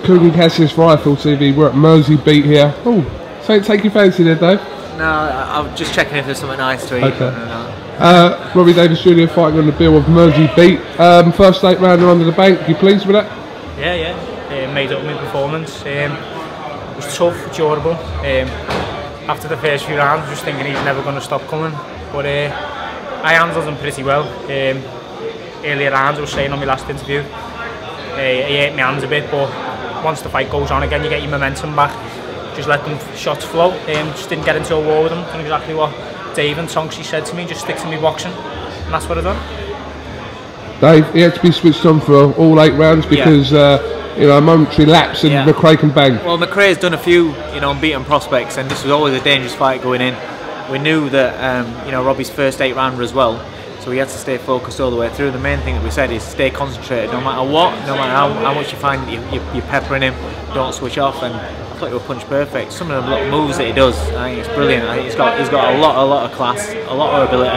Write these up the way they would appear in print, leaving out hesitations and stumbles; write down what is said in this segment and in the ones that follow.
Cougar Cassius Rifle TV. We're at McKRAY here. Oh, so take your fancy there, Dave? No, I'm just checking if there's something nice to eat. Okay. Robbie Davies Jr. fighting on the bill of McKRAY. First 8 rounder under the bank. You pleased with that? Yeah. Made up my performance. It was tough, durable. After the first few rounds, I was just thinking he's never going to stop coming. But I handled him pretty well. Earlier rounds, I was saying on my last interview, he hurt my hands a bit, but once the fight goes on again, you get your momentum back. Just let them shots flow. Just didn't get into a war with them. Done exactly what Dave and Tonksy said to me, just stick to me boxing. And that's what I've done. Dave, he had to be switched on for all 8 rounds because you know, a momentary lapse and McKRAY can bang. Well, McKRAY's done a few, you know, unbeaten prospects, and this was always a dangerous fight going in. We knew that, you know, Robbie's first 8 rounder as well, so he had to stay focused all the way through. The main thing that we said is stay concentrated, no matter what, no matter how much you find you're peppering him, don't switch off. And I thought he was punch perfect. Some of the little moves that he does, I think it's brilliant. I think he's got a lot of class, a lot of ability,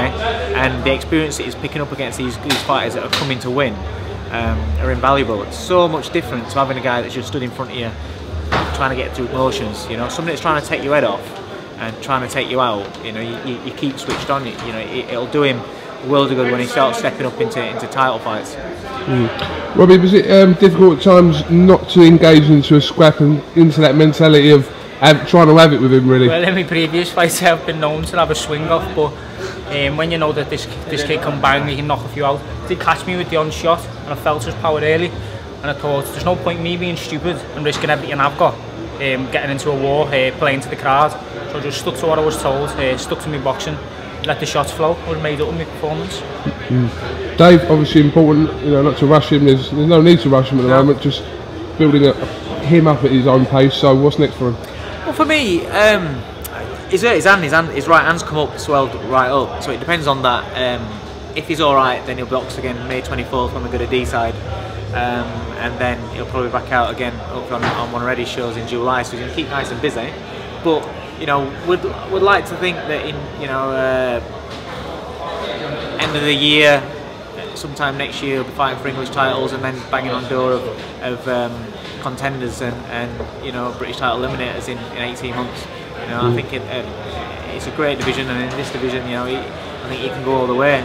and the experience that he's picking up against these fighters that are coming to win are invaluable. It's so much different to having a guy that's just stood in front of you, trying to get through motions. You know, somebody that's trying to take your head off and trying to take you out. You know, you keep switched on. You know, it'll do him a world of good when he starts stepping up into title fights. Robbie, was it difficult at times not to engage into a scrap and into that mentality of trying to have it with him, really? Well, in my previous fights I've been known to have a swing off, but when you know that this kid can bang, he can knock a few out. He did catch me with the on-shot, and I felt his power early, and I thought there's no point me being stupid and risking everything I've got, getting into a war, playing to the crowd. So I just stuck to what I was told, stuck to my boxing, let the shots flow. I was made up with my performance. Dave, obviously important, you know, not to rush him. There's no need to rush him at the moment. Just building him up at his own pace. So what's next for him? Well, for me, his right hand's come up, swelled right up. So it depends on that. If he's all right, then he'll box again May 24th when we go to D-side, and then he'll probably back out again on one of Eddie's shows in July. So he's going to keep nice and busy. But you know, would like to think that in, you know, end of the year, sometime next year, he'll be fighting for English titles and then banging on the door of contenders and you know, British title eliminators in 18 months. You know, I think it's a great division, and in this division, you know, I think he can go all the way.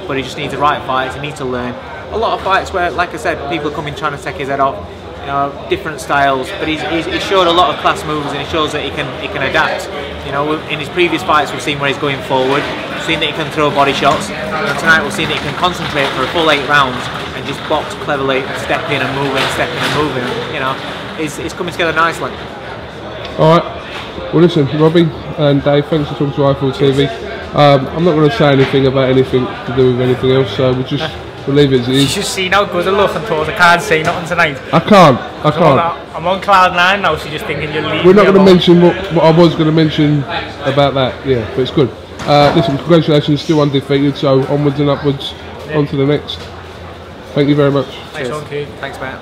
But he just needs the right fights. He needs to learn. A lot of fights where, like I said, people come in trying to take his head off. You know, different styles, but he's showed a lot of class moves, and he shows that he can adapt. You know, in his previous fights, we've seen where he's going forward. We've seen that he can throw body shots, and tonight we've seen that he can concentrate for a full 8 rounds and just box cleverly, and step in and moving, step in and moving. You know, it's coming together nicely. All right. Well, listen, Robbie and Dave, thanks for talking to Rifle TV. I'm not going to say anything about anything to do with anything else, so we'll leave it as it is. You should see how good I look and thought I can't say nothing tonight. I can't. I'm on cloud 9 now, so just thinking you'll leave. We're not going to mention what I was going to mention about that, yeah, but it's good. Listen, congratulations, still undefeated, so onwards and upwards, on to the next. Thank you very much. Thanks, Thanks, mate.